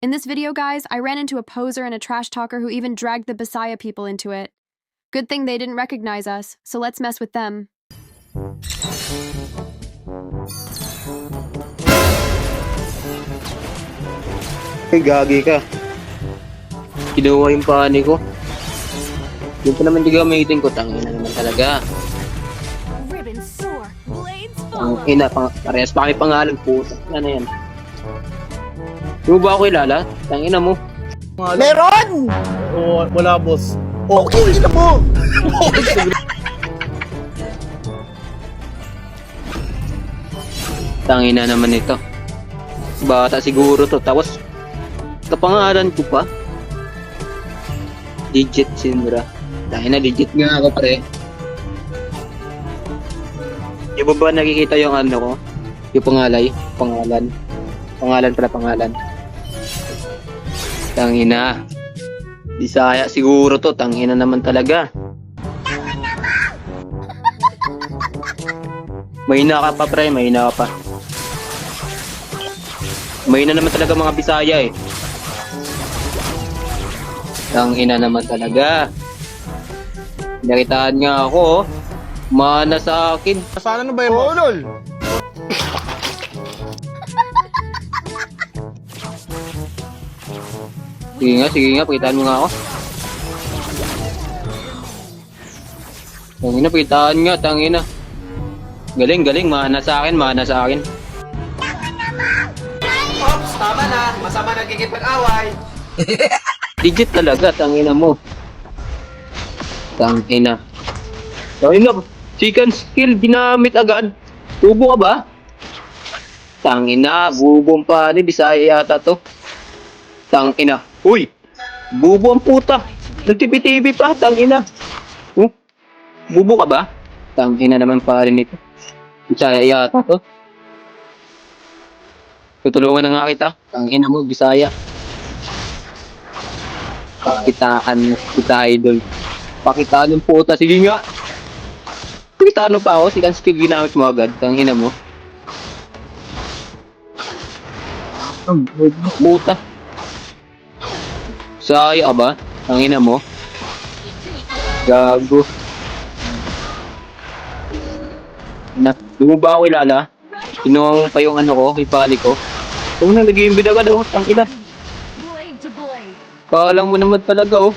In this video, guys, I ran into a poser and a trash talker who even dragged the Bisaya people into it. Good thing they didn't recognize us, so let's mess with them. Ay, gagi ka. Kinuha yung pani ko. Yung pa naman di gamitin ko, tangin na naman talaga. Ribbon soar, blades Ang follow. ina, parehas pa kami pangalan po. Ano yan? Di mo ba ako kilala? Tangina mo. Meron! Oo, wala boss. Okay, ina mo! Tangina naman ito. Bata siguro to. Tapos, kapangalan ko pa. Digit Sinra. Tangina, legit nga ako pare. Di ba ba nakikita yung ano ko? Yung pangalay? Pangalan. Pangalan pala, pangalan. Tangina. Bisaya siguro to. Tangina naman talaga. Mahina ka pa pre, mahina ka pa. Mahina naman talaga mga Bisaya eh. Tangina naman talaga. Nakitaan nga ako oh. Mana sa akin. Sana na ba yun? Oo, lol! Sige nga, pakitaan mo nga ako. Tangina, pakitaan nga, tangina. Galing, mana sa akin, mana sa akin. Ops, tama na! Masama nagkikipag-away! Digit talaga, tangina mo. Tangina. Tangina, chicken skill, ginamit agad. Tubo ka ba? Tangina, bubong pa ni Bisaya yata to. Tangina. Uy! Bubo ang puta. Nagtipi-tipi pa, tangina. Bubo ka ba? Tangina naman pa rin ito. Bisaya yata to. Tutulungan na nga kita. Tangina mo, Bisaya. Pakitaan kita, idol. Pakitaan yung puta. Sige nga. Pakitaan mo pa ako. Sikan skill ginamit mo agad. Tangina mo. Ang puta. Saya ka ba? Tangina mo. Gago. Di mo ba ako kilala? Kinuha mo pa yung ano ko, ipali ko. Kung nag-iimbid agad ako, tangina. Blade to blade. Kaalam mo naman talaga oh.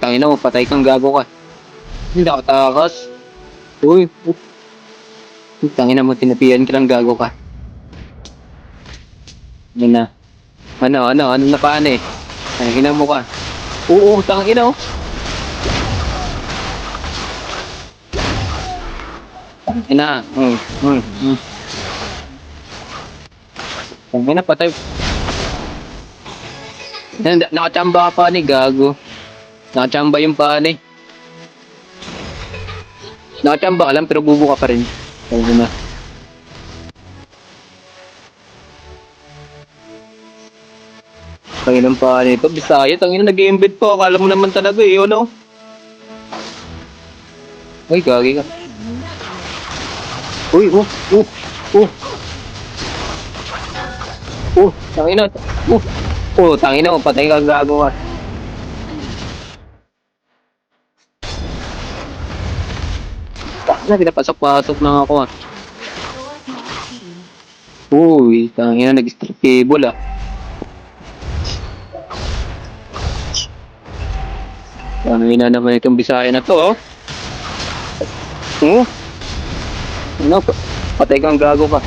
Tangina mo, patay kang gago ka. Hindi ako takas. Uy, tangina mo, tinapian ka lang gago ka. Yun na. Ano na paano eh? Tangina mo ka. Oo, tangina oh. Tangina, Tangina, patay. Nakachamba ka pa ni gago. Nakachamba yung pa ni. Nakachamba ka lang pero bubo ka pa rin. Tangina. Tanginang pa nito, Bisaya, tangina nag-i-embed po. Akala mo naman talaga eh, ano? Ay, gagi ka. Uy, tangina. Tangina mo, patay ka gago ka. Tangina, pinapasok-pasok lang ako ah. Uy, tangina, nag-strip cable ah. Tangina naman itong Bisaya na to oh. Ano, patay kang gago ka.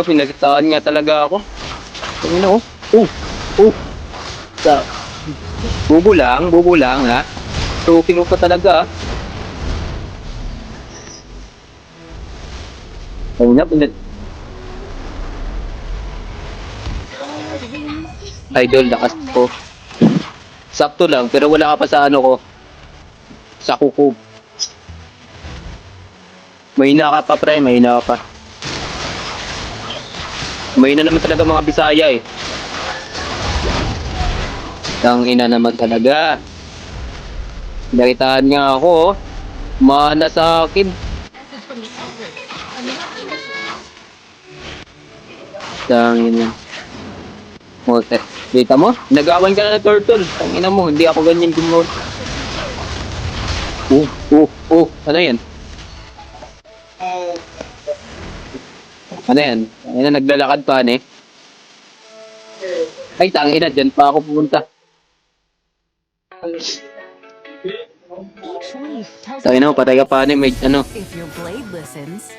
Pinagitaan nga talaga ako. Tangina oh. Sa bubo lang ha. Tukin mo pa talaga ah. Idol, lakas ko. Sakto lang, pero wala ka pa sa ano ko. Sa kuko. Mahina ka pa pre, mahina ka pa. Mahina naman talaga mga Bisaya eh. Tangina naman talaga. Nakitaan nga ako oh. Mana sa akin. Tangin na. Mote. Kita mo? Nagawan ka na ng turtle. Tangina mo, hindi ako ganyan gumawa. Ano yan? Ano yan? Ayun na, naglalakad pa, eh. Ay, tangina, dyan pa ako pupunta. Each leaf tells Tangina mo, patay ka pa, may ano. if your blade listens.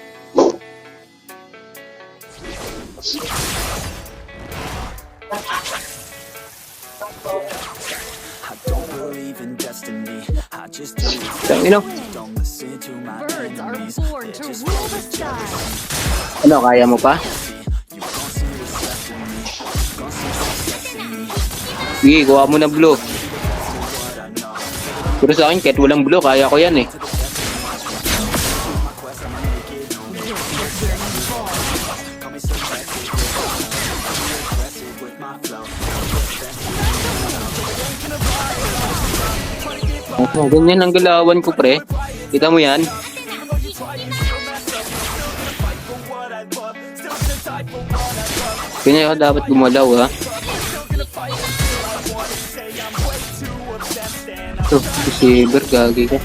I don't believe in destiny. I just do it. Tangina. Don't listen to my Birds are enemies. born to They're just rule the sky. Ano, kaya mo pa? you gon' see what's left in me. Gon' see success in me. Sige, kuha mo na blue. What I know. Pero sa akin, kahit walang blue, kaya ko yan, eh. My quest, I'ma make it known. Call me selective. I'm aggressive with my flow. Oh, ganyan ang galawan ko, pre. Kita mo yan? Ganyan ako dapat gumalaw, ha? Ito, si Saber, gagi ka.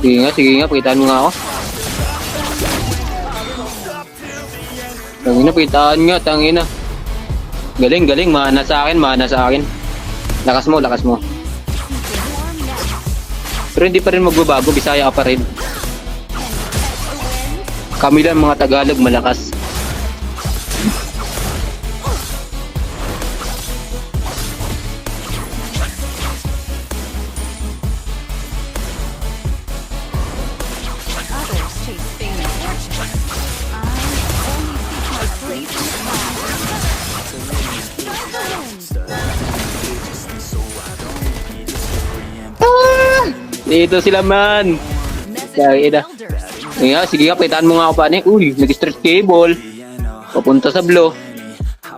Sige nga, pakitaan mo nga ako. Tangina, pakitaan nga, tangina. Galing, mana sa akin. Lakas mo. Pero hindi pa rin magbabago, Bisaya ka pa rin. Kami lang mga Tagalog malakas. Others chase fame and fortune. I only seek my place in the Dito sila man. message of elders. Sige nga, paitaan mo nga ako panik. Uy, nag-stretch cable. Papunta sa blue.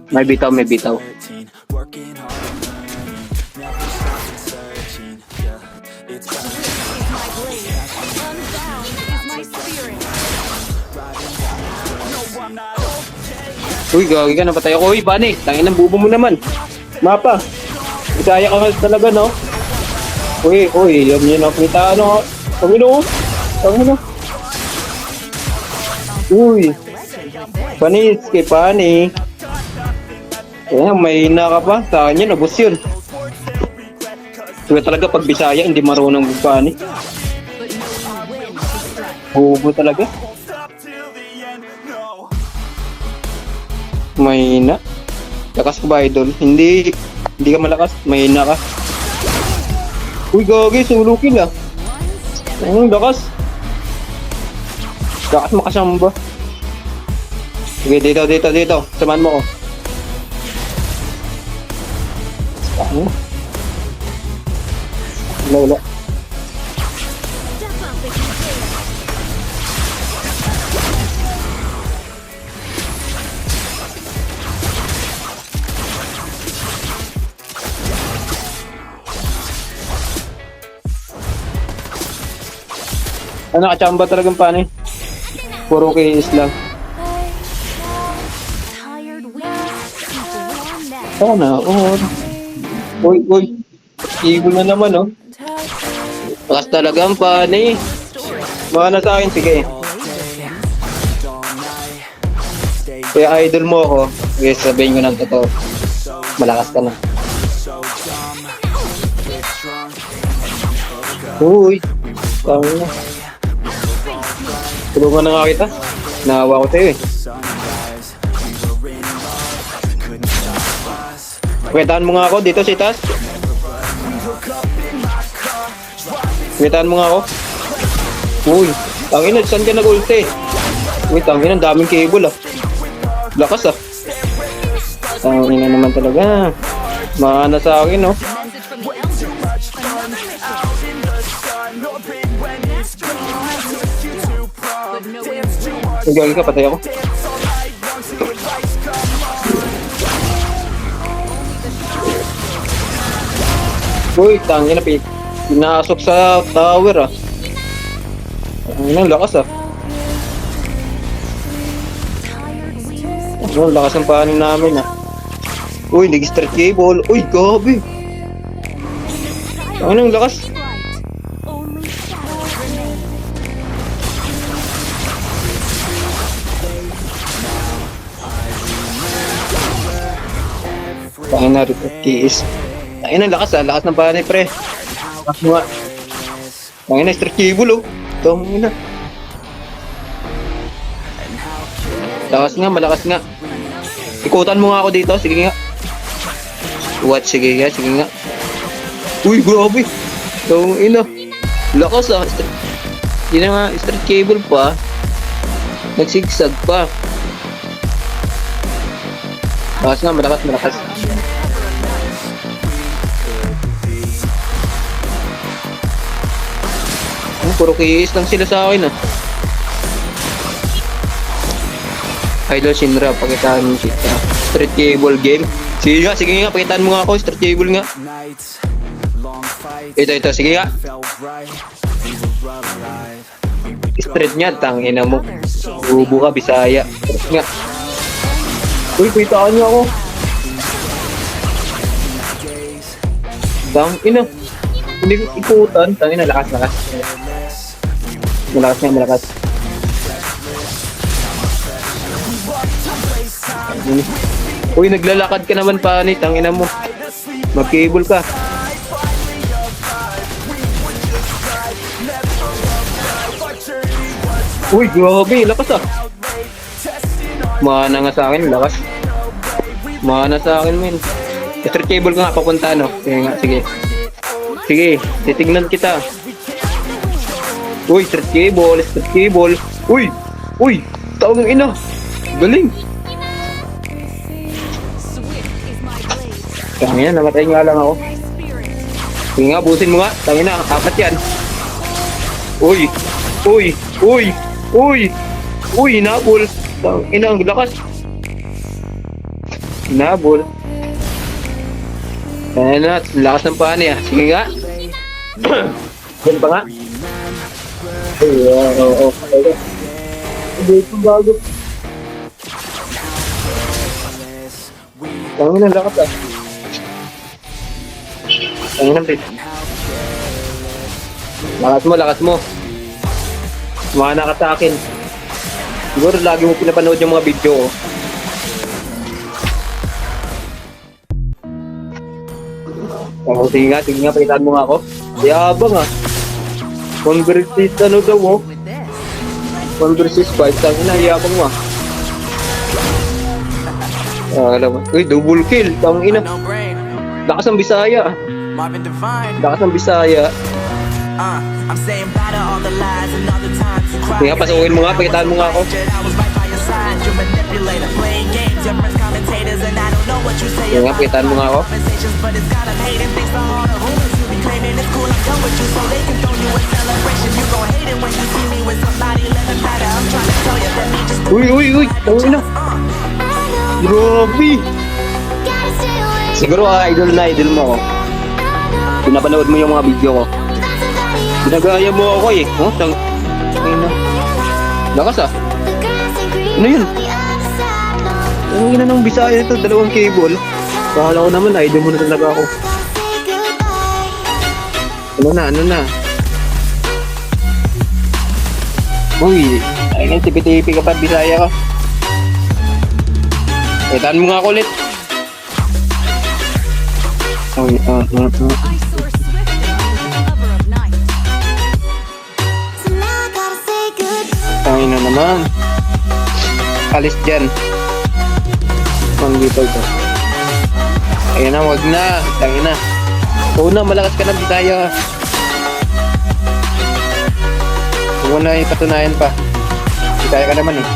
May bitaw. Working hard and learning. Never stopping searching. Yeah, it's Is my blade. Unbound is my spirit. Uy, gagi ka, napatay ako. Uy, panik. Tangin ng bubo mo naman. Mapa. Bisaya ka talaga, no? Uy, yan nakita, ano? Tangin. Uy. Panis, kay Pani. Kaya may hina ka pa. Sa akin yun, abos yun. Kaya talaga pag Bisaya, hindi marunong Pani. But knowing when to strike. Bubo talaga. stop till the end. No. Mahina. Lakas ko ba, idol? Hindi ka malakas. Mahina ka. Uy, gagi. Sulukin ah. Ang lakas. Lakas makasamba. Sige, dito. Samahan mo ko. Ano? Wala. Step up if you dare. Ano, kachamba talagang paano eh. Puro kay Islam. Tired wings seek warm nests. Saka na, Uy. Ibon na naman, oh. Lakas talagang paano eh. Mana sa akin, sige. Kaya idol mo ako. Okay, sabihin ko ng totoo. Malakas ka na. Uy. Tama na. Tulungan na nga kita. Naawa ko sa'yo eh. Kwetaan mo nga ako dito si Tas. Kwetaan mo nga ako. Uy, tangina, saan ka nag-ulti? Uy, tangina, daming cable ah. Lakas ah. Tangina naman talaga. Mahana sa akin oh. Message from the elders. Another mission. But knowing Ay, gagi ka, patay ako. Uy, tangina, pinasok sa tower ah. Ang lakas ah. Ang lakas ng paano namin ah. Uy, nag-stretch cable. Uy, gabi. Ang lakas. Only shadows remain. Tangin na rin. Kiis. Tangin ang lakas ah. Lakas ng paano pre. Lakas mo nga. Tangin na, stretch cable oh. Tangin na. Lakas nga, malakas nga. Ikutan mo nga ako dito. Sige nga. What? Sige nga, sige nga. Uy, grabe. Tangin na. Lakas ah. Yun na nga, stretch cable pa. Nagsigsag pa. Lakas nga, malakas, malakas. Puro kiis lang sila sa akin ah. Idol Shinra, pakitaan mo siya. Street cable game. Sige nga, pakitaan mo nga ako. Street cable nga. Nights, long fights, Ito, sige nga. felt right. We were alive. Street nga, tangina mo. Bubo ka, Bisaya. Street nga. Uy, pakitaan niyo ako. Tangina. Hindi ko ikutan. Tangina, lakas. Malakas nga, malakas. Uy, naglalakad ka naman pa ni tangina mo. Mag-cable ka. Uy, grabe, lakas ah. Mana nga sa akin, lakas. Mana sa akin, men. Street cable ka nga, papunta, no? Sige nga, sige. Sige, titignan kita. Uy, street cable. Uy, taong ina. Galing. Swift is my blade. Tangina, namatay nga lang ako. My spirit. Sige nga, busin mo nga. Tangina, apat yan. Uy, hinabol. Tangina, ang lakas. Hinabol. Tangina, lakas ng pani ah. Sige nga. Yan pa nga. Oo. Hindi ko bago. Tangina, lakas ah. Tangina, bit. Lakas mo. Sumana ka sa akin. Siguro lagi mo pinapanood yung mga video ko. Sige nga, pakitaan mo nga ako. Yabang ah. Conversis ano daw oh. With this. Conversis 5, tangina, yabang mo ah. Alam mo. Uy, double kill, tangina. No brain, Lakas ng Bisaya. Marvin Divine. Lakas ng Bisaya. I'm saying bye to all the lies and all the times you cried. Sige nga, pasukin mo nga, pakitaan mo nga ako. I was right by your side. You manipulator, playing games. Your friends commentators, and I don't know what you say. Sige nga, pakitaan mo nga ako. Conversations, but it's got 'em hating. Thanks to all the rumors you be claiming. It's cool, I'm done with you, so they can throw you a celebration. You gon' hate it when you see me with somebody living better. I'm trying to tell you that me just Uy, tangina. Grabe. Siguro idol mo ako. Pinapanood mo yung mga video ko. Ginagaya mo ako eh. Oh, tangina. Lakas ah. Ano yun? Ang ina ng Bisaya ito, 2 cable. Bahala ko naman, idol mo na talaga ako. Ano na? Uy, ayun, tipi-tipi ka pa, Bisaya ka. Etan mo nga ako ulit. Uy, I soar swift into the cover of night. Tangin na naman. Alis dyan. Ang dito ito. Ayun na, wag na. Tangin na. Oo na, malakas ka na, Bisaya. Huwag mo na ipatunayan pa. Bisaya ka naman eh.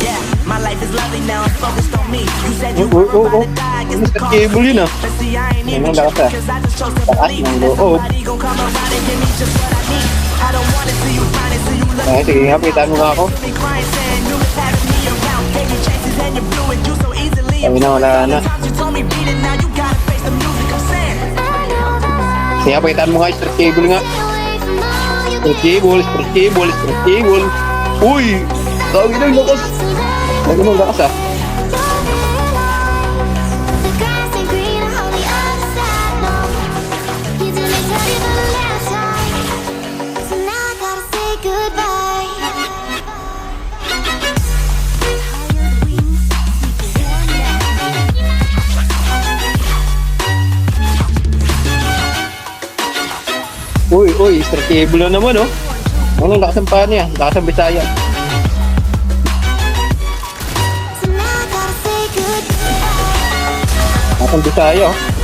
Yeah, my life is lovely now. I'm focused on me. You said you Oh. were about to die. I guess the Mr. call Cable yun ah. But see, I ain't Ayun even ang lakas ah. cause I just chose to Taas believe ng that loob. somebody gon' come around and give me just what I need. I don't wanna see you finally see you look Ay, sige nga, pitan mo nga ako. Be crying, saying you was having me around. Gave you chances and you blew it. You so easily. Sabi na, wala na. Times you told me beat it, now you gotta face the music. I'm saying. Sige nga, pitan mo nga, straight cable nga. Straight cable, straight cable, straight cable. Uy! Tawag na, lakas. Tawag na, lakas ah. Uy, straight cable na naman oh. Ano, lakas ang paa niya, lakas ang Bisaya. Lakas ang Bisaya oh.